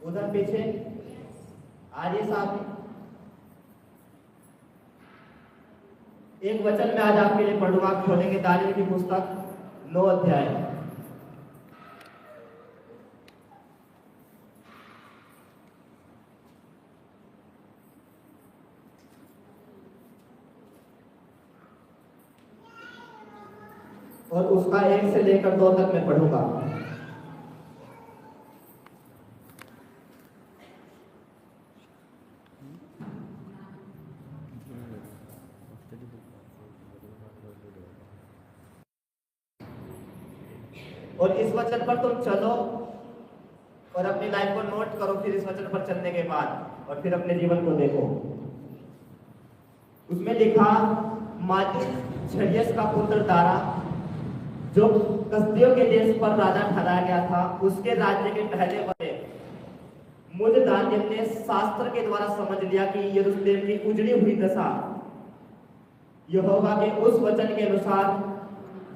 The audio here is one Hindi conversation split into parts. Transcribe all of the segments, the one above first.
उधर पीछे आर्य साहब, एक वचन में आज आपके लिए पढ़ूंगा। खोलेंगे दानियेल की पुस्तक 9 अध्याय। और उसका 1 से लेकर 2 तक मैं पढ़ूंगा। और इस वचन पर तुम चलो और अपनी लाइफ को नोट करो। फिर इस वचन पर चलने के बाद और फिर अपने जीवन को देखो। उसमें लिखा, मालिक झरियस का पुत्र दारा, जो कसदियों के देश पर राजा ठहराया गया था, उसके राज्य के पहले वर्ष मुझ दानियेल ने शास्त्र के द्वारा समझ लिया कि यरूशलेम की उजड़ी हुई दशा यहोवा के उस वचन के अनुसार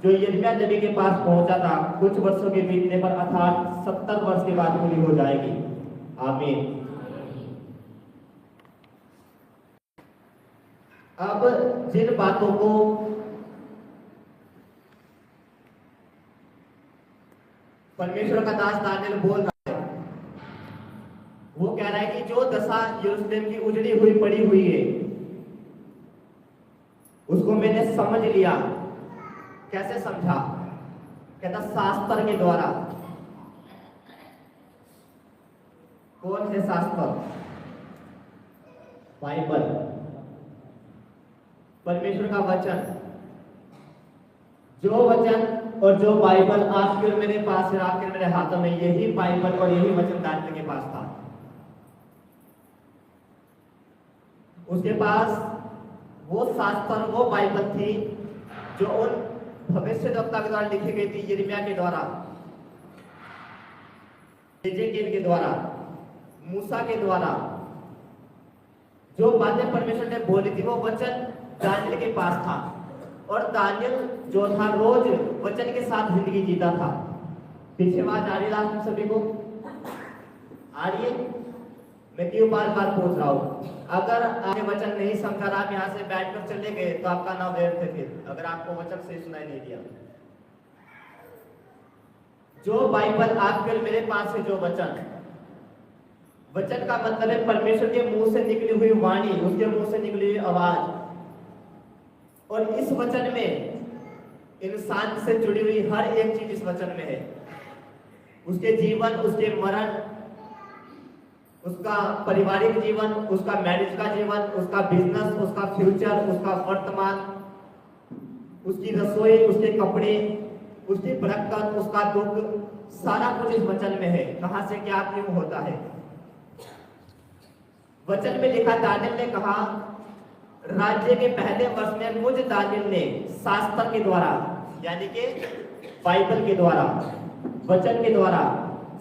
जो यिर्मयाह नबी के पास पहुंचा था, कुछ वर्षों के बीतने पर अर्थात 70 वर्ष के बाद पूरी हो जाएगी। आमीन। अब जिन बातों को परमेश्वर का दास दानियेल बोल रहा है, वो कह रहा है कि जो दशा यरूशलेम की उजड़ी हुई पड़ी हुई है, उसको मैंने समझ लिया। कैसे समझा? कहता शास्त्र के द्वारा। कौन है शास्त्र? बाइबल, परमेश्वर का वचन। जो वचन और जो बाइबल आपके और मेरे पास है, आपके और मेरे हाथों में, यही बाइबल और यही वचन दानियेल के पास था। उसके पास वो शास्त्र, वो बाइबल थी जो उन भविष्यद्वक्ता के द्वारा लिखी गई थी, यिर्मयाह के द्वारा, एजेकिएल के द्वारा, मूसा के द्वारा। जो बातें परमेश्वर ने बोली थी वो वचन दानियेल के पास था। और दानियेल जो था रोज वचन के साथ जिंदगी जीता था। पीछे बात आ रही है आप सभी को? आ रही है? मैं क्यों बार बार पूछ रहा हूँ? अगर आपने वचन नहीं समझा, आप यहाँ से बैठकर चले गए तो आपका नाम व्यर्थ है। फिर अगर आपको वचन से सुनाई नहीं दिया, जो बाइबल आपके और मेरे पास है, जो वचन, वचन का मतलब है परमेश्वर के मुंह से निकली हुई वाणी, उसके मुंह से निकली हुई आवाज। और इस वचन में इंसान से जुड़ी हुई हर एक चीज इस वचन में है। उसके जीवन, उसके मरण, उसका पारिवारिक जीवन, उसका मैरिज का जीवन, उसका बिजनेस, उसका फ्यूचर, उसका वर्तमान, उसकी रसोई, उसके कपड़े, उसकी बरकत, उसका दुख, सारा कुछ इस वचन में है। कहां से क्या क्यों होता है। वचन में लिखा, दानियेल ने कहा, राज्य के पहले वर्ष में मुझ दानियेल ने शास्त्र के द्वारा, यानी कि बाइबल के द्वारा, वचन के द्वारा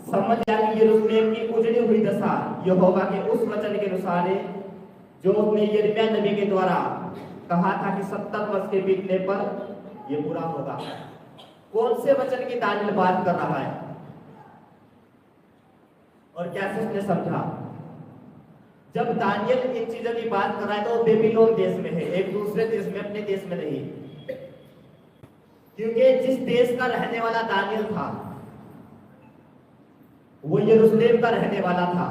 समझ लिया कि यरूशलेम की उजड़ी हुई दशा यहोवा के उस वचन के अनुसार है जो उसने यिर्मयाह नबी के द्वारा कहा था कि 70 वर्ष के बीतने पर यह पूरा होगा। कौन से वचन की दानियेल बात कर रहा है और कैसे उसने समझा? जब दानियेल इन चीजों की बात कर रहा है तो वो बेबीलोन देश में है, एक दूसरे देश में, अपने देश में नहीं। क्योंकि जिस देश का रहने वाला दानियेल था वो यरूशलेम का रहने वाला था,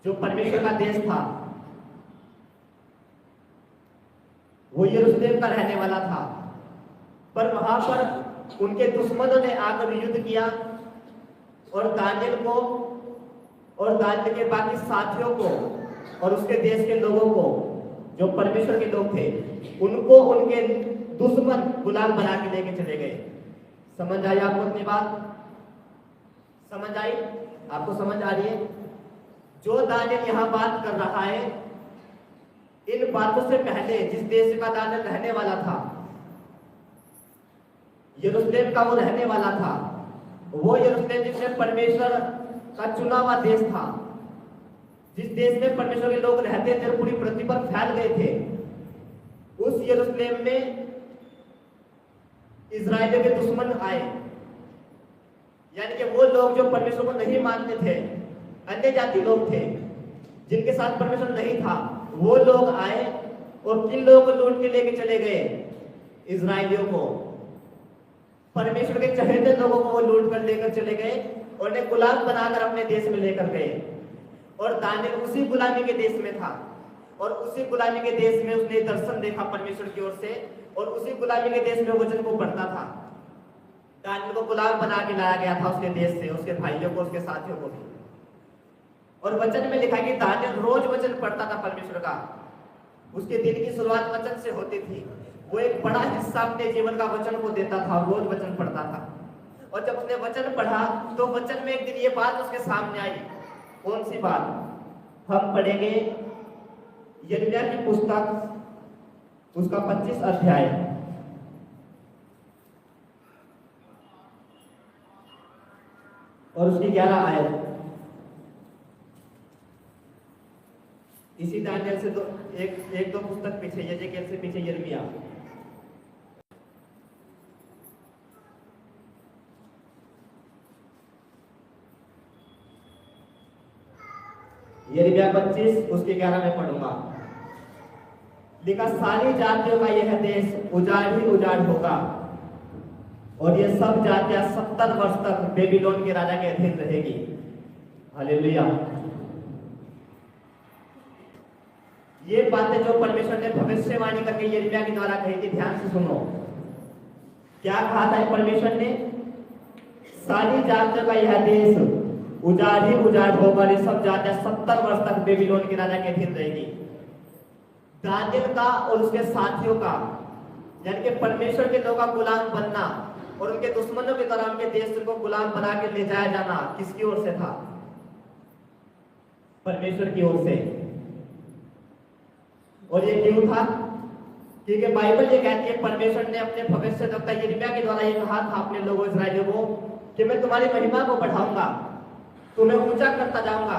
जो परमेश्वर का देश था, वो यरूशलेम का रहने वाला था। पर वहां पर उनके दुश्मनों ने आकर युद्ध किया और दानियेल को और दानियेल के बाकी साथियों को और उसके देश के लोगों को, जो परमेश्वर के लोग थे, उनको उनके दुश्मन गुलाम बना के लेके चले गए। समझ आई आपको अपनी बात? समझ आई? आपको समझ आ रही है? जो दानियेल यहां बात कर रहा है, इन बातों से पहले जिस देश का दानियेल रहने वाला था, यरूशलेम का वो रहने वाला था, वो यरूशलेम जिसमें परमेश्वर का चुना हुआ देश था, जिस देश में परमेश्वर के लोग रहते थे और पूरी पृथ्वी पर फैल गए थे, उस यरूशलेम में इजराइलियों के दुश्मन आए। यानी कि वो लोग जो परमेश्वर को नहीं मानते थे, अन्य जाति लोग थे जिनके साथ परमेश्वर नहीं था, वो लोग आए और किन लोगों को लूट के लेके चले गए? इजराइलियों को। परमेश्वर के चहेते लोगों को वो लूट कर लेकर चले गए और उन्हें गुलाम बनाकर अपने देश में लेकर गए। और दानियल उसी गुलामी के देश में था और उसी गुलामी के देश में उसने दर्शन देखा परमेश्वर की ओर से और उसी गुलामी के देश में वचन को पढ़ता था। दानियल को गुलाम बना के लाया गया था उसके देश से, उसके भाइयों को, उसके साथियों को भी। और वचन में लिखा कि दानियल रोज वचन पढ़ता था परमेश्वर का। उसके दिन की शुरुआत वचन से होती थी। वो एक बड़ा हिस्सा अपने जीवन का वचन को देता था, रोज वचन पढ़ता था। और जब उसने वचन पढ़ा तो वचन में एक दिन ये बात उसके सामने आई। कौन सी बात? हम पढ़ेंगे यिर्मयाह की पुस्तक, उसका 25 अध्याय और उसकी 11 आयत। इसी दानियल से एक दो पुस्तक पीछे, यजेकिएल से पीछे यिर्मयाह। यिर्मयाह 25 उसके 11 में पढ़ूंगा। लिखा, सारी जातियों का यह देश उजाड़ ही उजाड़ होगा और ये सब जातियां 70 वर्ष तक बेबीलोन के राजा के अधीन रहेगी। हालेलुया। ये बातें जो परमेश्वर ने भविष्यवाणी करके यिर्मयाह के द्वारा कही थी, ध्यान से सुनो। क्या कहा था परमेश्वर ने? सारी जातियों का यह देश उजाड़ ही उजाड़ होगा, ये सब जातियां 70 वर्ष तक बेबीलोन के राजा के अधीन रहेगी। दानियल का और उसके साथियों का, यानी कि परमेश्वर के लोगों का गुलाम बनना और उनके दुश्मनों की तरह उनके देश को गुलाम बना के ले जाया जाना किसकी ओर से था? परमेश्वर की ओर से। और ये क्यों था? क्योंकि बाइबल ये कहती है परमेश्वर ने अपने भविष्यद्वक्ता यिर्मयाह के द्वारा ये कहा था अपने लोगों इस्राएलियों को कि मैं तुम्हारी महिमा को बढ़ाऊंगा, तुम्हें ऊंचा करता जाऊंगा,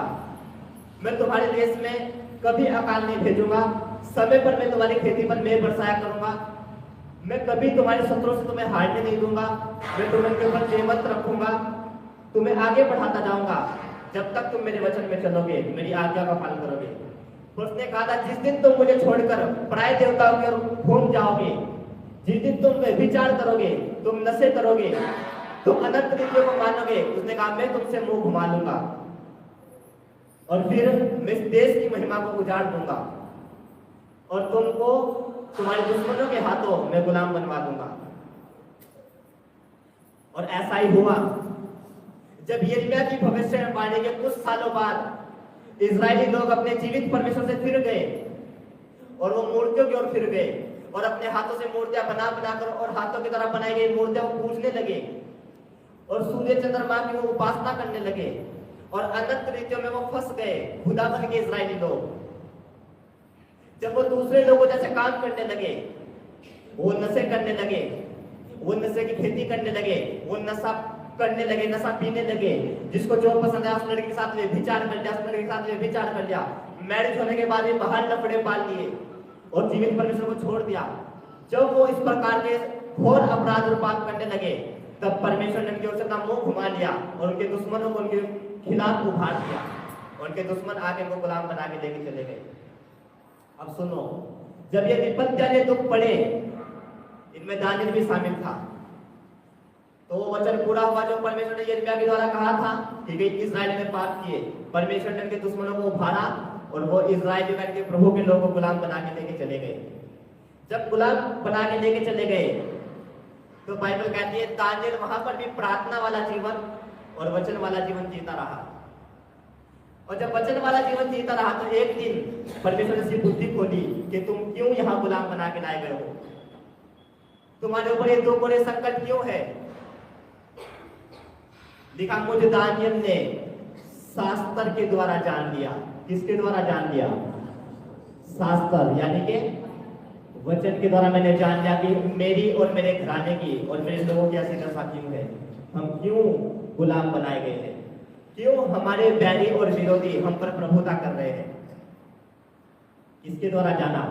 मैं तुम्हारे देश में कभी अकाल नहीं भेजूंगा, समय पर मैं तुम्हारी खेती पर मेघ बरसाया करूंगा, मैं कभी तुम्हारे शत्रुओं से तुम्हें हारने नहीं दूंगा, मैं तुम्हें ऊपर जयवंत रखूंगा, तुम्हें आगे बढ़ाता जाऊंगा जब तक तुम मेरे वचन में चलोगे, मेरी आज्ञा का पालन करोगे। उसने कहा था, जिस दिन तुम मुझे छोड़कर पराये देवताओं की ओर घूम जाओगे, जिस दिन तुम व्यभिचार करोगे, तुम नशे करोगे, तुम अनंत रीतियों को मानोगे, उसने कहा मैं तुमसे मुंह घुमा लूंगा और फिर मैं इस देश की महिमा को उजाड़ दूंगा और तुमको तुम्हारे दुश्मनों के हाथों में गुलाम बनवा दूंगा। और ऐसा ही हुआ। जब यिर्मयाह की भविष्यवाणी के कुछ सालों बाद इजरायली लोग अपने जीवित परमेश्वर से फिर गए और वो मूर्तियों की ओर फिर गए और अपने हाथों से मूर्तियां बना बनाकर और हाथों की तरह बनाई गई मूर्तियों को पूजने लगे और सूर्य चंद्रमा की वो उपासना करने लगे और अनंत रीतियों में वो फंस गए, खुदा बन के इजरायली लोग। जब वो दूसरे लोगों जैसे काम करने लगे, वो नशे करने लगे, वो नशे की खेती करने लगे, वो नशा करने लगे, नशा पीने लगे, जिसको जो पसंद है उस लड़के के साथ व्यभिचार कर लिया, उस लड़के के साथ व्यभिचार कर लिया, मैरिज होने के बाद भी बाहर लफड़े पाल लिए और जीवित परमेश्वर को छोड़ दिया। जब वो इस प्रकार के घोर अपराध और पाप करने लगे, तब परमेश्वर ने उनकी ओर से अपना मुंह घुमा लिया और उनके दुश्मनों को उनके खिलाफ उभार दिया। उनके दुश्मन आके उनको गुलाम बना के लेके चले गए। अब सुनो, जब ये विपत्तियां ने दुख पड़े, इनमें दानियल भी शामिल था, तो वो वचन पूरा हुआ जो परमेश्वर ने यिर्मयाह के द्वारा कहा था कि इस्राएल ने पाप किए। परमेश्वर ने उनके दुश्मनों को उभारा और वो इस्राएल के प्रभु के लोगों को गुलाम बना के लेके चले गए। जब गुलाम बना के लेके चले गए तो बाइबल कहती है दानियल वहां पर भी प्रार्थना वाला जीवन और वचन वाला जीवन जीता रहा। और जब वचन वाला जीवन जीता रहा तो एक दिन परमेश्वर ने बुद्धि खोली कि तुम क्यों यहाँ गुलाम बना के लाए गए हो, तुम्हारे ऊपर ये दो बड़े संकट क्यों है। लिखा, मुझे दानियल ने शास्त्र के द्वारा जान लिया। किसके द्वारा जान लिया? शास्त्र यानी कि वचन के द्वारा मैंने जान लिया कि मेरी और मेरे घराने की और मेरे लोगों की ऐसी दशा क्यों है, हम क्यों गुलाम बनाए गए हैं, क्यों हमारे बैरी और विरोधी हम पर प्रभुता कर रहे हैं। किसके द्वारा जाना?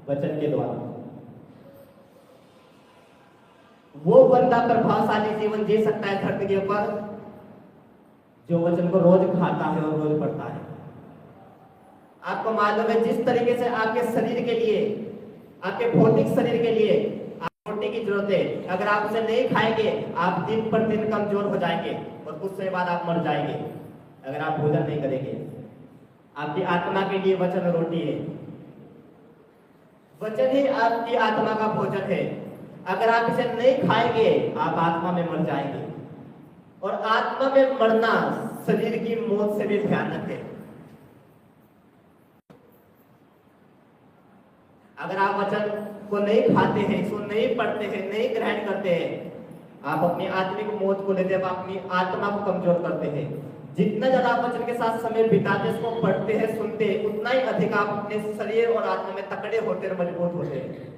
वचन के द्वारा। वो बंदा प्रभावशाली जीवन जी सकता है धरती के ऊपर जो वचन को रोज खाता है और रोज पढ़ता है। आपको मालूम है जिस तरीके से आपके शरीर के लिए, आपके भौतिक शरीर के लिए रोटी की जरूरत है, अगर आप उसे नहीं खाएंगे आप दिन पर दिन कमजोर हो जाएंगे और कुछ समय बाद आप मर जाएंगे अगर आप भोजन नहीं करेंगे। आपकी आत्मा के लिए वचन रोटी है, वचन ही आपकी आत्मा का भोजन है। अगर आप इसे नहीं खाएंगे आप आत्मा में मर जाएंगे, और आत्मा में मरना शरीर की मौत से भी भयानक है। अगर आप वचन को नहीं खाते हैं, इसको नहीं पढ़ते हैं, नहीं ग्रहण करते हैं, आप अपनी आत्मिक मौत को लेते हैं, आप अपनी आत्मा को कमजोर करते हैं। जितना ज्यादा आप वचन के साथ समय बिताते, इसको पढ़ते हैं, सुनते हैं, उतना ही अधिक आप अपने शरीर और आत्मा में तकड़े होते और मजबूत होते हैं।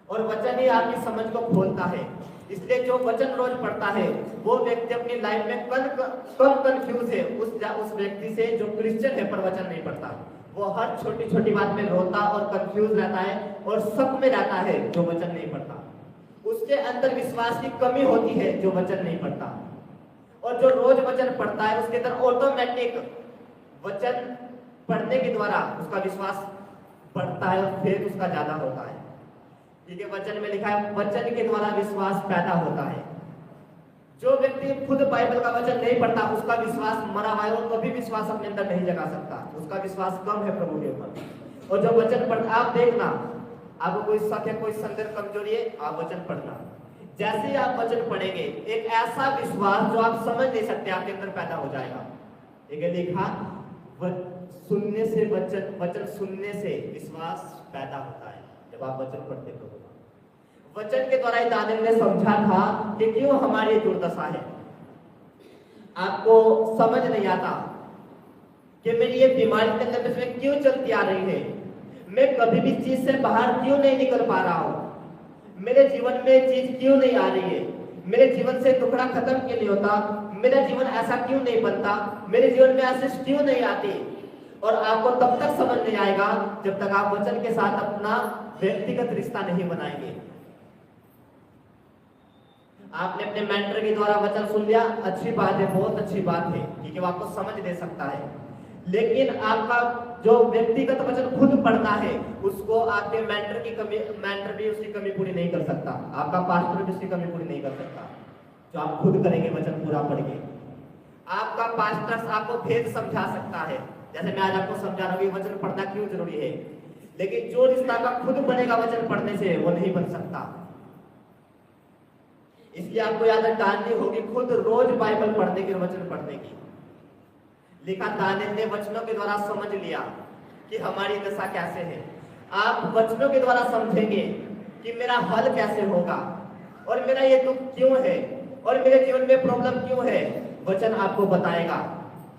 और वचन ही आपकी समझ को खोलता है। इसलिए जो वचन रोज पढ़ता है वो व्यक्ति अपनी लाइफ में कम कंफ्यूज है उस व्यक्ति से जो क्रिश्चियन है पर वचन नहीं पढ़ता। वो हर छोटी छोटी बात में रोता और कंफ्यूज रहता है और शक में रहता है जो वचन नहीं पढ़ता। उसके अंदर विश्वास की कमी होती है जो वचन नहीं पढ़ता। और जो रोज वचन पढ़ता है उसके अंदर ऑटोमेटिक वचन पढ़ने के द्वारा उसका विश्वास बढ़ता है और फेथ उसका ज्यादा होता है। ठीक है, वचन में लिखा है वचन के द्वारा विश्वास पैदा होता है। जो व्यक्ति खुद बाइबल का वचन नहीं पढ़ता उसका विश्वास मरा हुआ है, वो कभी विश्वास अपने अंदर नहीं जगा सकता, उसका विश्वास कम है प्रभु के ऊपर। और जो वचन पढ़ता, आप देखना आपको कोई शक है, कोई संदेह, कमजोरी है, आप वचन पढ़ना। जैसे ही आप वचन पढ़ेंगे एक ऐसा विश्वास जो आप समझ नहीं सकते आपके अंदर पैदा हो जाएगा। ठीक है, लिखा सुनने से वचन सुनने से विश्वास पैदा होता है जब आप वचन पढ़ते हो। वचन के द्वारा दानियल ने समझा था कि क्यों हमारी दुर्दशा है। आपको समझ नहीं आता कि मेरी ये बीमारी के अंदर में क्यों चलती आ रही है, मैं कभी भी चीज से बाहर क्यों नहीं निकल पा रहा हूँ, मेरे जीवन में चीज क्यों नहीं आ रही है, मेरे जीवन से दुखड़ा खत्म क्यों नहीं होता, मेरा जीवन ऐसा क्यों नहीं बनता, मेरे जीवन में आशीष क्यों नहीं आती। और आपको तब तक समझ नहीं आएगा जब तक आप वचन के साथ अपना व्यक्तिगत रिश्ता नहीं बनाएंगे। आपने अपने मेंटर के द्वारा वचन सुन लिया, अच्छी बात है, बहुत अच्छी बात है, ठीक है, वो आपको समझ दे सकता है। लेकिन आपका जो व्यक्तिगत वचन खुद पढ़ता है उसको आपके मेंटर भी उसकी कमी पूरी नहीं कर सकता, आपका पास्टर भी उसकी कमी पूरी नहीं कर सकता। जो आप खुद करेंगे वचन पूरा पढ़ के, आपका पास्टर आपको भेद समझा सकता है, जैसे मैं आज आपको समझा रहा हूँ वचन पढ़ना क्यों जरूरी है। लेकिन जो रिश्ता का खुद बनेगा वचन पढ़ने से वो नहीं बन सकता। इसलिए आपको आदत डालनी होगी खुद रोज बाइबल पढ़ने की, वचन पढ़ने की। लिखा दानियल ने वचनों के द्वारा समझ लिया कि हमारी दशा कैसे है। आप वचनों के द्वारा समझेंगे कि मेरा हल कैसे होगा और मेरा ये दुख क्यों है और मेरे जीवन में प्रॉब्लम क्यों है। वचन आपको बताएगा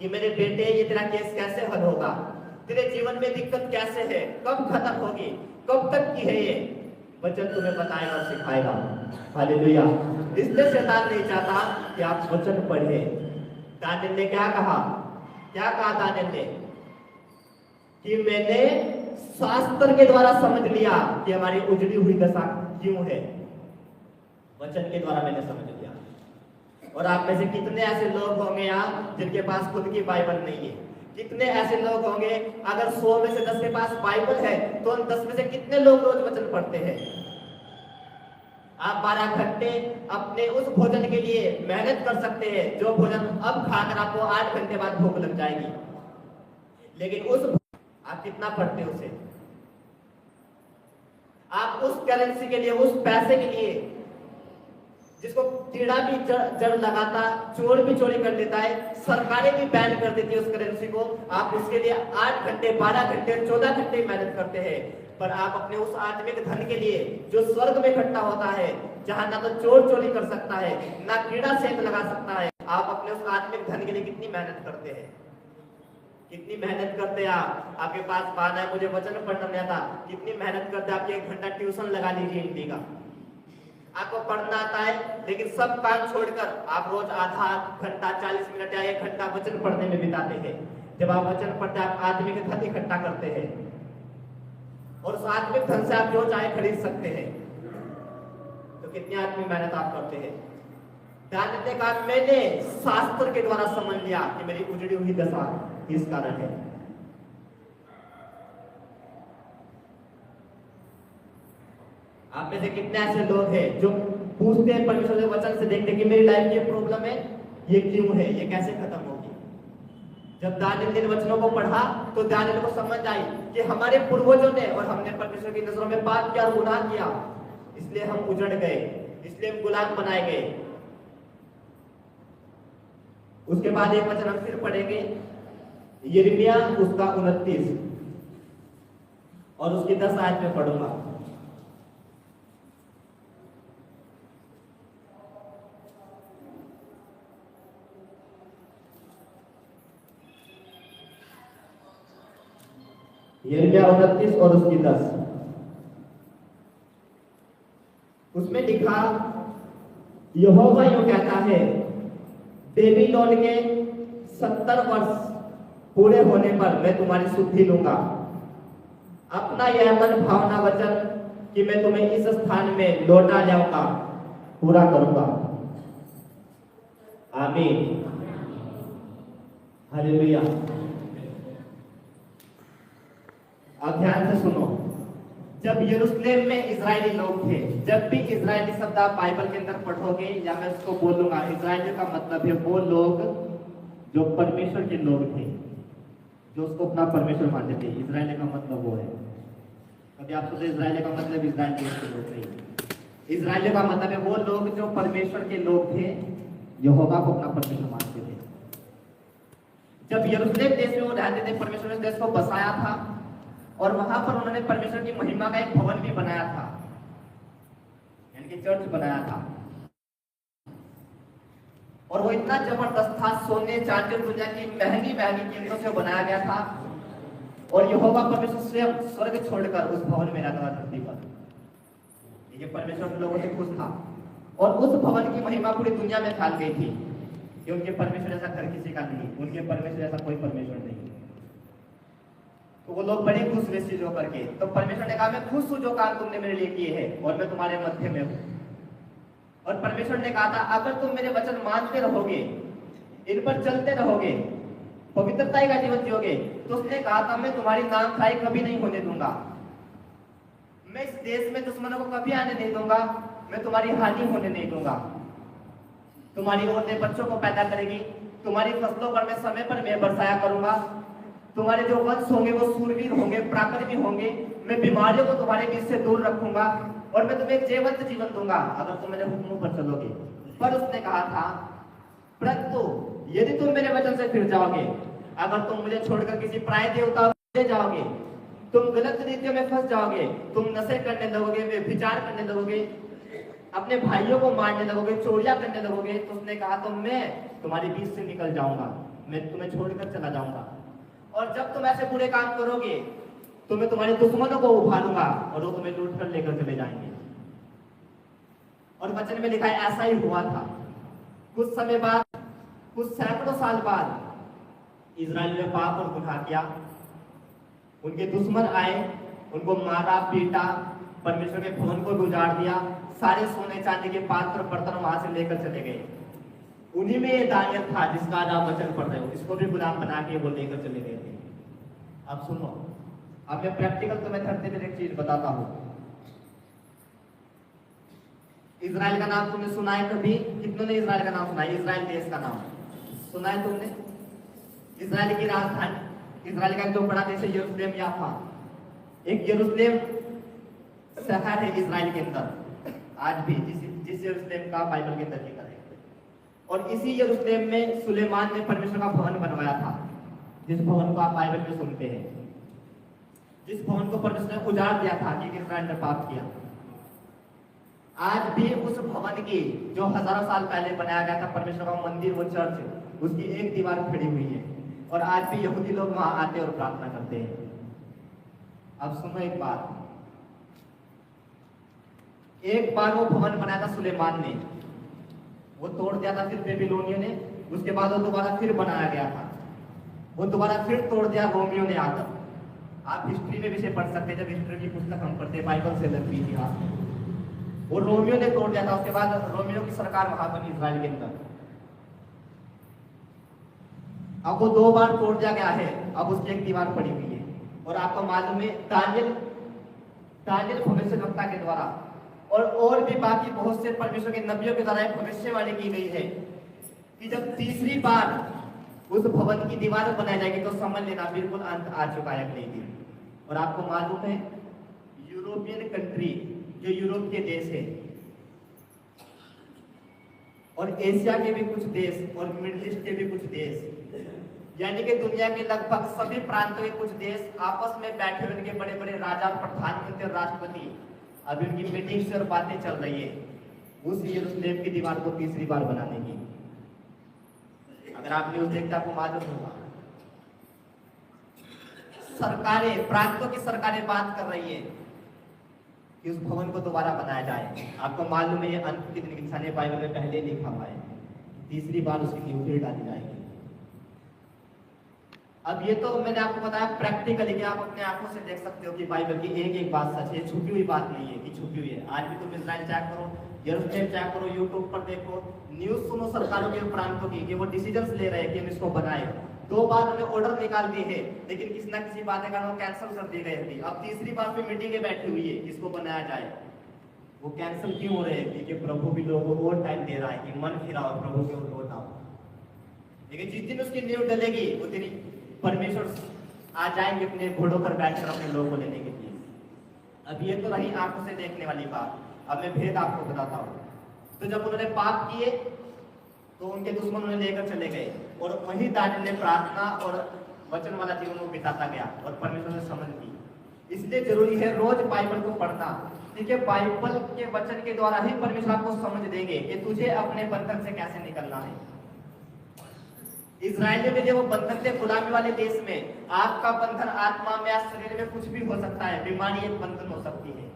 कि मेरे बेटे ये तेरा केस कैसे हल होगा, तेरे जीवन में दिक्कत कैसे है, कब खत्म होगी, कब तक की है, ये वचन तुम्हें बताएगा और सिखाएगा। हालेलुया। इसलिए शैतान नहीं चाहता कि आप वचन पढ़े। दानियल ने क्या कहा दानियल ने कि मैंने शास्त्र के द्वारा समझ लिया कि हमारी उजड़ी हुई दशा क्यों है, वचन के द्वारा मैंने समझ लिया। और आप में से कितने ऐसे लोग होंगे यहाँ जिनके पास खुद की बाइबल नहीं है। कितने ऐसे लोग होंगे, अगर 100 में से 10 के पास बाइबल है तो उन 10 में से कितने लोग रोज वचन पढ़ते हैं। आप 12 घंटे अपने उस भोजन के लिए मेहनत कर सकते हैं जो भोजन अब खाकर आपको 8 घंटे बाद भूख लग जाएगी, लेकिन उस आप कितना पढ़ते हो उसे। आप उस करेंसी के लिए, उस पैसे के लिए जिसको कीड़ा भी जड़ लगाता, चोर भी चोरी कर लेता है, सरकारें भी बैन कर देती है उस करेंसी को, आप उसके लिए 8 घंटे 12 घंटे 14 घंटे मेहनत करते हैं। पर आप अपने उस आत्मिक धन के लिए जो स्वर्ग में इकट्ठा होता है, जहां ना तो चोर चोरी कर सकता है ना कीड़ा सेंध लगा सकता है, आप अपने उस आत्मिक धन के लिए कितनी मेहनत करते हैं, कितनी मेहनत करते हैं। आपके पास बहाना है मुझे वचन पढ़ना नहीं आता, कितनी मेहनत करते हैं। आप 1 घंटा ट्यूशन लगा लीजिए हिंदी का, आपको पढ़ना आता है, लेकिन सब काम छोड़कर आप रोज आधा घंटा 40 मिनट या 1 घंटा वचन पढ़ने में बिताते हैं। जब आप वचन पढ़ते हैं आप आत्मिक धन इकट्ठा करते हैं और उस आत्मिक धन से आप जो चाहे खरीद सकते हैं। तो कितनी आत्मिक मेहनत आप करते हैं। दानियल ने कहा मैंने शास्त्र के द्वारा समझ लिया कि मेरी उजड़ी हुई दशा इस कारण है। आप में से कितने ऐसे लोग हैं जो पूछते हैं परमेश्वर के वचन से, देखते कि मेरी लाइफ में प्रॉब्लम है, ये क्यों है, ये कैसे खत्म होगी। जब दानियल ने वचनों को पढ़ा तो दानियल को समझ आई कि हमारे पूर्वजों ने और हमने परमेश्वर की नजरों में पाप किया और गुनाह किया, इसलिए हम उजड़ गए, इसलिए हम गुलाम बनाए गए। उसके बाद एक वचन हम फिर पढ़ेंगे, यिर्मयाह उसका 29 और उसकी 10 आयत में पढ़ूंगा। यिर्मयाह 29 और उसकी 10, उसमें लिखा, यहोवा यूं कहता है, बेबीलोन के 70 वर्ष पूरे होने पर मैं तुम्हारी शुद्धि लूंगा। अपना यह मन भावना वचन कि मैं तुम्हें इस स्थान में लौटा लाऊंगा पूरा करूंगा। आमीन, हालेलुया। अब ध्यान से सुनो, जब यरूशलेम में इजरायली लोग थे, जब भी इजरायली शब्द आप बाइबल के अंदर पढ़ोगे या मैं उसको बोलूंगा, इजरायली का मतलब है वो लोग जो परमेश्वर के लोग थे, जो उसको अपना परमेश्वर मानते थे। इजरायली का मतलब वो है। कभी आप सोचे इजरायली का मतलब इजराइल देश के लोग नहीं, इजरायली का मतलब है वो लोग जो परमेश्वर के लोग थे, यहोवा को अपना परमेश्वर मानते थे। जब यरूशलेम देश में वो रहते थे, परमेश्वर ने देश को बसाया था और वहां पर उन्होंने परमेश्वर की महिमा का एक भवन भी बनाया था, यानी कि चर्च बनाया था। और वो इतना जबरदस्त था, सोने चांदी और दुनिया की महंगी महंगी कीमतों से बनाया गया था। और यहोवा परमेश्वर स्वयं स्वर्ग छोड़कर उस भवन में रहता था धरती पर। ये परमेश्वर के लोगों से खुश था और उस भवन की महिमा पूरी दुनिया में फैल गई थी कि उनके परमेश्वर ऐसा कर किसी का नहीं, उनके परमेश्वर ऐसा कोई परमेश्वर नहीं। तो वो लोग बड़े खुश हुए इस चीज करके। तो परमेश्वर ने कहा, मैं खुश हूं जो काम तुमने मेरे लिए किए हैं और मैं तुम्हारे मध्य में हूं। और परमेश्वर ने कहा था, अगर तुम मेरे वचन मानते रहोगे, इन पर चलते रहोगे, पवित्रता का जीवन जियोगे, तो उसने कहा था, मैं तुम्हारी नामखाई कभी नहीं होने दूंगा, मैं इस देश में दुश्मनों को कभी आने नहीं दूंगा, मैं तुम्हारी हानि होने नहीं दूंगा। तुम्हारी औरतें बच्चों को पैदा करेगी, तुम्हारी फसलों पर मैं समय पर मैं बरसाया करूंगा, तुम्हारे जो वंश होंगे वो सूरवीर होंगे, पराक्रमी होंगे, मैं बीमारियों को तुम्हारे बीच से दूर रखूंगा और मैं तुम्हें एक जीवंत जीवन दूंगा अगर तुम मेरे हुक्मों पर चलोगे। पर उसने कहा था, परंतु यदि तुम मेरे वचन से फिर जाओगे, अगर तुम मुझे छोड़कर किसी पराये देवता में जाओगे, तुम गलत रीतियों में फंस जाओगे, तुम नशे करने लगोगे, व्यभिचार करने लगोगे, अपने भाइयों को मारने लगोगे, चोरियां करने लगोगे, तो उसने कहा, तो मैं तुम्हारे बीच से निकल जाऊंगा, मैं तुम्हें छोड़कर चला जाऊंगा। और जब तुम ऐसे बुरे काम करोगे तो मैं तुम्हारे दुश्मनों को उभारूंगा और वो तुम्हें लूट कर लेकर चले जाएंगे। और वचन में लिखा है, ऐसा ही हुआ था। कुछ समय बाद, कुछ सैकड़ों साल बाद इजराइल ने पाप और गुनाह किया, उनके दुश्मन आए, उनको मारा पीटा, परमेश्वर के भवन को गुजार दिया, सारे सोने चांदी के पात्र बर्तन वहां से लेकर चले गए। उन्हीं में ये दानियल था जिसका आज आप वचन पढ़ रहे हो, इसको भी गुलाम बना के वो लेकर चले गए थे। अब सुनो, अब मैं प्रैक्टिकल तुम्हें धरती में एक चीज बताता हूं। इजराइल का नाम तुमने सुना है कभी? कितनों ने इजराइल का नाम सुना है? इजराइल देश का नाम सुना है तुमने? इजराइल की राजधानी, इजराइल का जो बड़ा देश है यरूशलेम याफा, एक यरूशलेम शहर है इजराइल के अंदर आज भी, जिस यरूशलेम का बाइबल के अंदर लिखा है। और इसी यरूशलेम में सुलेमान ने परमेश्वर का भवन बनवाया था, जिस भवन को आप बाइबल में सुनते हैं, जिस भवन को परमेश्वर ने उजाड़ दिया था कि इस्राएल ने पाप किया। आज भी उस भवन की जो हजारों साल पहले बनाया गया था परमेश्वर का मंदिर, वो चर्च, उसकी एक दीवार खड़ी हुई है और आज भी यहूदी लोग वहां आते और प्रार्थना करते हैं। अब सुनो एक बात, एक बार वो भवन बनाया था सुलेमान ने, वो तोड़ दिया था फिर बेबीलोनियों ने, उसके बाद वो दोबारा फिर बनाया गया था, वो दोबारा फिर तोड़ दिया रोमियों ने आकर। आप हिस्ट्री में भी से पढ़ सकते हैं, जब हिस्ट्री की पुस्तक हम पढ़ते हैं बाइबल से लगती इतिहास। वो रोमियो ने तोड़ दिया था। उसके बाद रोमियो की सरकार वहां बनी इजराइल के अंदर। अब वो 2 बार तोड़ दिया गया है, अब उसकी एक दीवार पड़ी हुई है। और आपको मालूम है दानियल भविष्यवक्ता के द्वारा और भी बाकी बहुत से परमेश्वर के नबियों के द्वारा एक भविष्यवाणी की गई है कि जब तीसरी बार उस भवन की दीवार बनाई जाएगी तो समझ लेना बिल्कुल अंत आ चुका है अगले दिन। और आपको मालूम है यूरोपियन कंट्री, जो यूरोप के देश है और एशिया के भी कुछ देश और मिडिल ईस्ट के भी कुछ देश, यानी कि दुनिया के लगभग सभी प्रांतों के कुछ देश आपस में बैठे हुए उनके बड़े बड़े राजा, प्रधानमंत्री और राष्ट्रपति अभी उनकी मीटिंग्स और बातें चल रही है उस यरूशलेम की दीवार को तीसरी बार बनाने की। अगर आप न्यूज देखते आपको मालूम होगा सरकारें, प्रांतों की सरकारें बात कर रही है कि उस भवन को दोबारा बनाया जाए। आपको मालूम है ये अंत के दिन की निशानी बाइबल में पहले लिखा हुआ है, तीसरी बार उसकी नींव फिर डाली जाएगी। अब ये तो मैंने आपको बताया प्रैक्टिकली कि आप अपने आंखों से देख सकते हो कि बाइबल की एक एक बात सच है, छुपी हुई बात नहीं है कि छुपी हुई है। आज भी तुम इजराइल चेक करो, यरूशलेम चेक करो, यूट्यूब पर देखो, न्यूज सुनो सरकारों के प्रांतों की कि वो डिसीजंस ले रहे हैं कि हम इसको बनाए। 2 बार उन्हें ऑर्डर निकाल दिए हैं लेकिन किसी ना किसी बात के कारण वो कैंसिल कर दी गई थी। अब तीसरी बार भी मीटिंगें बैठी हुई है इसको बनाया जाए। वो कैंसिल क्यों हो रहे हैं? क्योंकि प्रभु भी लोगों को और टाइम दे रहा है कि मन फिराओ, प्रभु के ओर लौट आओ। लेकिन जिस दिन उसकी नींव डलेगी उस दिन परमेश्वर आ जाएंगे अपने घोड़ों पर बैठकर अपने लोगों को लेने के लिए। अब ये तो रही आंखों से देखने वाली बात। अब मैं भेद आपको बताता हूँ। तो जब उन्होंने पाप किए तो उनके दुश्मन उन्हें लेकर चले गए और वही दानियल ने प्रार्थना और वचन वाला जीवन को बिताता गया और परमेश्वर ने समझ ली। इसलिए जरूरी है रोज बाइबल को पढ़ना, क्योंकि बाइबल के वचन के द्वारा ही परमेश्वर आपको समझ देंगे कि तुझे अपने बंधन से कैसे निकलना है। इजराइल में जब वो बंधन थे गुलामी वाले देश में, आपका बंधन आत्मा में या शरीर में कुछ भी हो सकता है। बीमारी एक बंधन हो सकती है,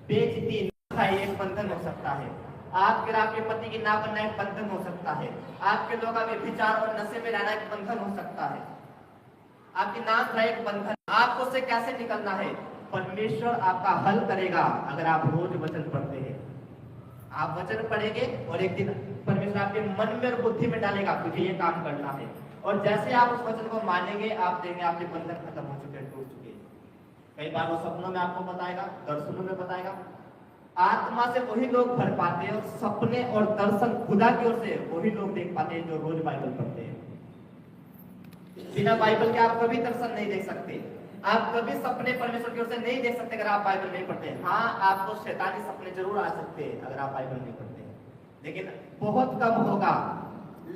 बेइज्जती एक बंधन हो सकता है, आपके आपके पति की ना बनना एक बंधन हो सकता है, आपके लोगों में विचार और नशे में रहना एक बंधन हो सकता है, आपकी नाक का एक बंधन। आपको उससे कैसे निकलना है? परमेश्वर आपका हल करेगा अगर आप रोज वचन पढ़ते हैं। आप वचन पढ़ेंगे और एक दिन परमेश्वर आपके मन में और बुद्धि में डालेगा तुझे ये काम करना है। और जैसे आप उस वचन को मानेंगे आप देंगे आपके बंधन खत्म हो चुके, टूट चुके। कई बार वो सपनों में आपको बताएगा, दर्शनों में बताएगा। आत्मा से वही लोग भर पाते हैं और सपने और दर्शन खुदा की ओर से वही लोग देख पाते हैं जो रोज बाइबल पढ़ते हैं। बिना बाइबल के आप कभी दर्शन नहीं देख सकते, आप कभी सपने परमेश्वर की ओर से नहीं देख सकते अगर आप बाइबल नहीं पढ़ते। हाँ, आपको शैतानी सपने जरूर आ सकते हैं अगर आप बाइबल नहीं पढ़ते, लेकिन बहुत कम होगा।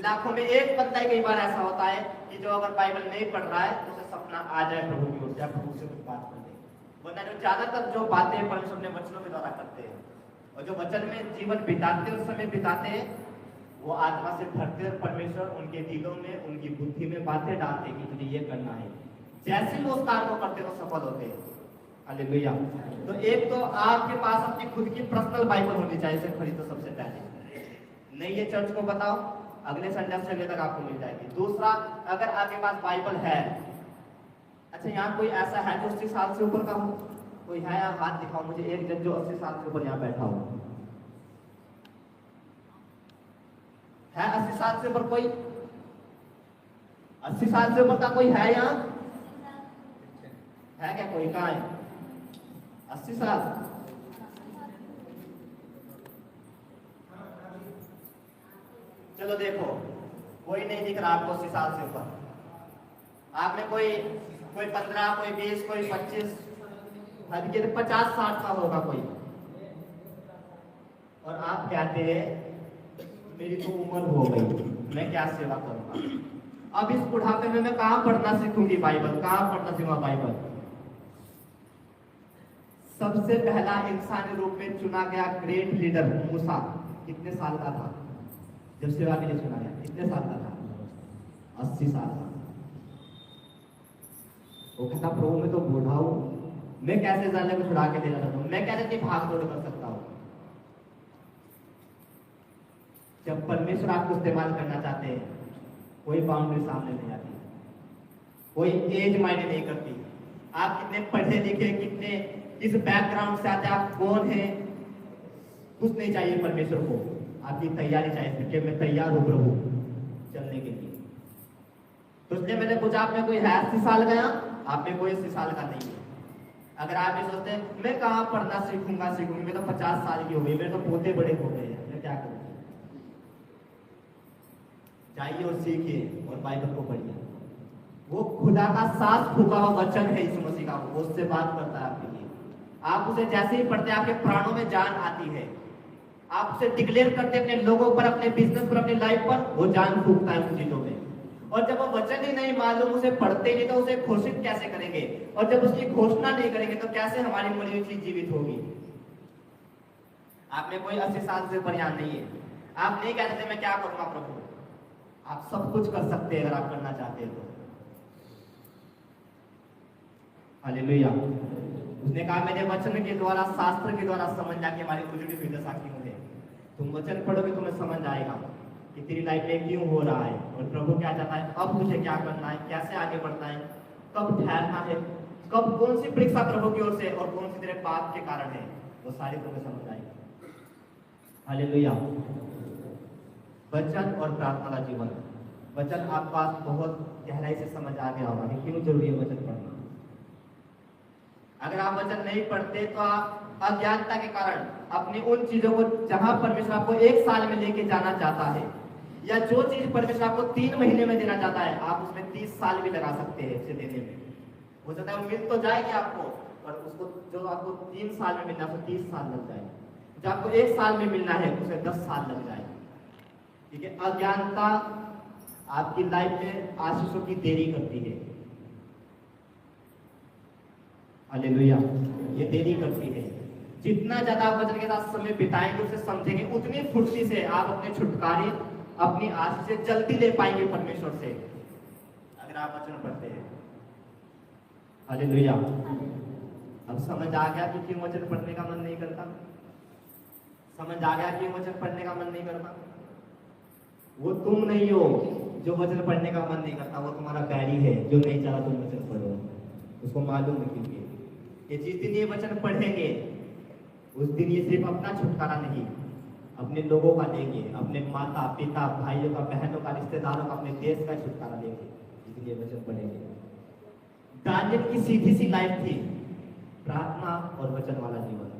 लाखों में एक बंदा ही कई बार ऐसा होता है कि जो अगर बाइबल नहीं पढ़ रहा है तो उसे सपना आ जाए प्रभु की ओर से, प्रभु से कुछ बात कर दे। वरना जो ज्यादातर जो बातें परमेश्वर ने वचनों के द्वारा करते हैं और जो वचन में जीवन बिताते हैं, उस समय बिताते हैं, वो आत्मा से भरते हैं। परमेश्वर उनके दिलों में, उनकी बुद्धि में बातें डालते हैं कि तुझे ये करना है। जैसे वो उस काम को करते तो सफल होते हैं। हालेलुया। तो एक तो आपके पास अपनी खुद की पर्सनल बाइबल होनी चाहिए, इसे खरीदो सबसे पहले। नहीं ये चर्च को बताओ, अगले संडे से अगले तक आपको मिल जाएगी। दूसरा, अगर आपके पास बाइबल है, अच्छा यहाँ कोई ऐसा है जो 80 साल से ऊपर का हो? कोई है? यहाँ हाथ दिखाओ मुझे एक जन जो 80 साल से ऊपर यहाँ बैठा हो है। 80 साल से ऊपर कोई? 80 साल से ऊपर का कोई है यहाँ? है क्या कोई? कहाँ है 80 साल? चलो देखो, कोई नहीं दिख रहा आपको 80 साल से ऊपर। आप में कोई 15, कोई 20, कोई 25, हद के 50-60 का होगा कोई। और आप कहते हैं मेरी तो उम्र हो गई, मैं क्या सेवा करूंगा? अब इस बुढ़ापे में मैं कहाँ पढ़ना सीखूंगी बाइबल? कहाँ पढ़ना सीखूंगा बाइबल? सबसे पहला इंसानी रूप में चुना गया ग्रेट लीडर मूसा कितने साल का था जब सेवा के लिए चुना गया? कितने साल का था? 80 साल का। वो कहता प्रभु मैं तो बूढ़ा हूं, मैं कैसे जाने को छुड़ा के ले जाता हूं, मैं कैसे भाग दौड़ कर सकता हूं? जब परमेश्वर आपको इस्तेमाल करना चाहते हैं, कोई बाउंड्री सामने नहीं आती, कोई एज मायने नहीं करती। आप कितने पढ़े लिखे, कितने किस बैकग्राउंड से आते, आप कौन हैं, कुछ नहीं चाहिए परमेश्वर को, आपकी तैयारी चाहिए कि मैं तैयार हूँ प्रभु चलने के लिए। तो इसलिए मैंने पूछा, आप में कोई है 80 साल का? आप में कोई 80 साल का नहीं है। अगर आप ये सोचते हैं मैं कहाँ पढ़ना सीखूंगी, मैं तो 50 साल की हो गई, मेरे तो पोते बड़े हो गए हैं, मैं क्या करूँ? जाइए और सीखिए और बाइबल को पढ़िए। वो खुदा का सांस फूका हुआ वचन है यीशु मसीह का, वो उससे बात करता है आपके लिए। आप उसे जैसे ही पढ़ते हैं आपके प्राणों में जान आती है। आप उसे डिक्लेयर करते हैं अपने लोगों पर, अपने बिजनेस पर, अपनी लाइफ पर, वो जान फूकता है उन चीजों में। और जब वो वचन ही नहीं मालूम, उसे पढ़ते नहीं, तो उसे घोषित कैसे करेंगे? और जब उसकी घोषणा नहीं करेंगे तो कैसे हमारी मरी हुई चीज जीवित होगी? आप में कोई 80 साल से बनियान नहीं है। आप नहीं कह सकते मैं क्या करूंगा प्रभु। आप सब कुछ कर सकते हैं अगर आप करना चाहते हैं तो। हालेलुया। उसने कहा मेरे वचन के द्वारा, शास्त्र के द्वारा समझ जाके हमारी उजड़ी हुई दशा क्यों है। तुम वचन पढ़ोगे तुम्हें समझ आएगा कि तेरी लाइफ में क्यों हो रहा है और प्रभु क्या चाहता है, अब तुझे क्या करना है, कैसे आगे बढ़ना है, कब ठहरना है, कब कौन सी परीक्षा प्रभु की ओर से और कौन सी तेरे पाप के कारण है, वो सारी तुम्हें समझ आएगी। हालेलुया। वचन और प्रार्थना का जीवन। वचन आपको आज बहुत गहराई से समझ आ गया होगा कि क्यों जरूरी है वचन पढ़ना। अगर आप वचन नहीं पढ़ते तो आप अज्ञानता के कारण अपनी उन चीजों को, जहां परमेश्वर आपको 1 साल में लेके जाना चाहता है, या जो चीज परमेश्वर आपको 3 महीने में देना चाहता है, आप उसमें 30 साल भी लगा सकते हैं उसे देने में। हो सकता है मिल तो जाएगी आपको, पर उसको जो आपको 3 साल में मिलना, उसको 30 साल लग जाए। जो आपको 1 साल में मिलना है उसे 10 साल लग जाए। ठीक है। अज्ञानता आपकी लाइफ में आशीषों की देरी करती है। हालेलुया। ये देरी करती है। जितना ज्यादा आप वचन के साथ समय बिताएंगे, उसे समझेंगे, उतनी फुर्ती से आप अपने छुटकारे, अपनी आशीष से जल्दी ले पाएंगे परमेश्वर से, अगर आप वचन पढ़ते हैं। हालेलुया। अब समझ आ गया कि क्यों वचन पढ़ने का मन नहीं करता? समझ आ गया क्यों वचन पढ़ने का मन नहीं करता? वो तुम नहीं हो जो वचन पढ़ने का मन नहीं करता, वो तुम्हारा बैरी है जो नहीं चाहता तुम वचन पढ़ो। उसको मालूम है क्योंकि कि जिस दिन ये वचन पढ़ेंगे उस दिन ये सिर्फ अपना छुटकारा नहीं, अपने लोगों का लेंगे, अपने माता पिता भाइयों का, बहनों का, रिश्तेदारों का, अपने देश का छुटकारा लेंगे जिस दिन ये वचन पढ़ेंगे। दानियल की सीधी सी लाइफ थी, प्रार्थना और वचन वाला जीवन।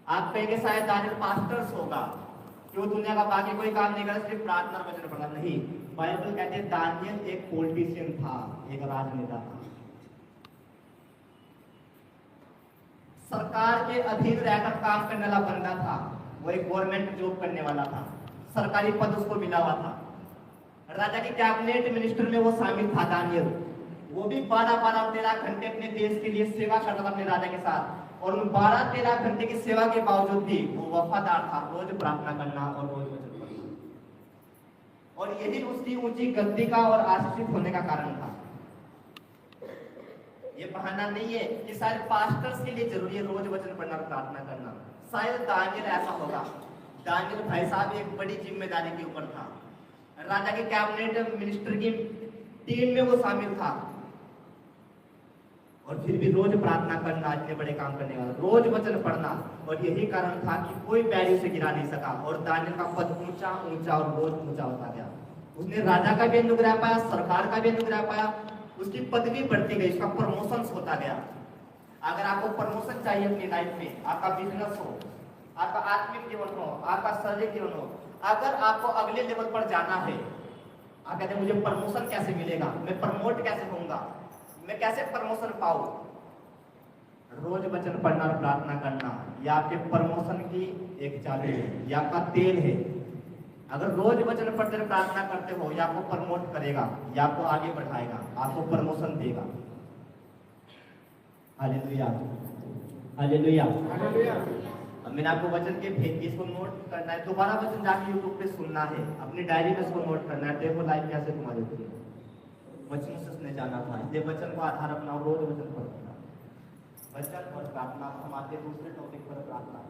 आप कहेंगे शायद दानियल पास्टर्स होगा, क्यों दुनिया का बाकी कोई काम नहीं करता, सिर्फ प्रार्थना और वचन पढ़ा। नहीं, बाइबल कहते हैं दानियल एक पॉलिटिशियन था, एक राजनेता था, सरकार के अधीन रहकर काम करने वाला बंदा था। वो एक गवर्नमेंट जॉब करने वाला था, सरकारी पद उसको मिला हुआ था, राजा के कैबिनेट मिनिस्टर में वो शामिल था दानियल। वो भी 12-13 घंटे अपने देश के लिए सेवा करता था अपने राजा के साथ, और उन 12-13 घंटे की सेवा के बावजूद भी वो वफादार था, रोज प्रार्थना करना और रोज वचन पढ़ना। और यही उसकी ऊंची गद्दी का और आशीषित होने का कारण था। ये बहाना नहीं है कि शायद पास्टर्स के लिए जरूरी है रोज वचन पढ़ना और प्रार्थना करना। शायद दानियल ऐसा होगा। दानियल भाई साहब एक बड़ी जिम्मेदारी के ऊपर था, राजा के कैबिनेट मिनिस्टर की टीम में वो शामिल था, और फिर भी रोज प्रार्थना करना, इतने बड़े काम करने वाला, रोज वचन पढ़ना। और यही कारण था कि कोई बैरी उसे गिरा नहीं सका, और दानियल का पद ऊंचा ऊंचा और रोज ऊंचा होता गया। उसने राजा का भी अनुग्रह पाया, सरकार का भी अनुग्रह पाया, उसकी पदवी बढ़ती गई, उसका प्रमोशन होता गया। अगर आपको प्रमोशन चाहिए अपनी लाइफ में, आपका बिजनेस हो, आपका आत्मिक जीवन हो, आपका शारीरिक जीवन हो, अगर आपको अगले लेवल पर जाना है, आप कहते हैं मुझे प्रमोशन कैसे मिलेगा, मैं प्रमोट कैसे होऊंगा, मैं कैसे प्रमोशन पाऊं? रोज वचन पढ़ना और प्रार्थना करना, यह आपके प्रमोशन की एक चाबी है, यह आपका तेल है। अगर रोज वचन पढ़ते और प्रार्थना करते हो, यह आपको प्रमोट करेगा, यह आपको आगे बढ़ाएगा, आपको प्रमोशन देगा। Hallelujah, hallelujah, hallelujah. अब मैंने आपको वचन के भेद, इसको नोट करना है, दोबारा वचन जाके यूट्यूब पे सुनना है, अपनी डायरी में इसको नोट करना है। देखो लाइफ कैसे तुम्हारी होती है, वचन से उसने जाना था, इसलिए वचन को आधार अपना, रोज वचन पढ़ना। वचन और प्रार्थना। हम आते दूसरे टॉपिक पर, प्रार्थना।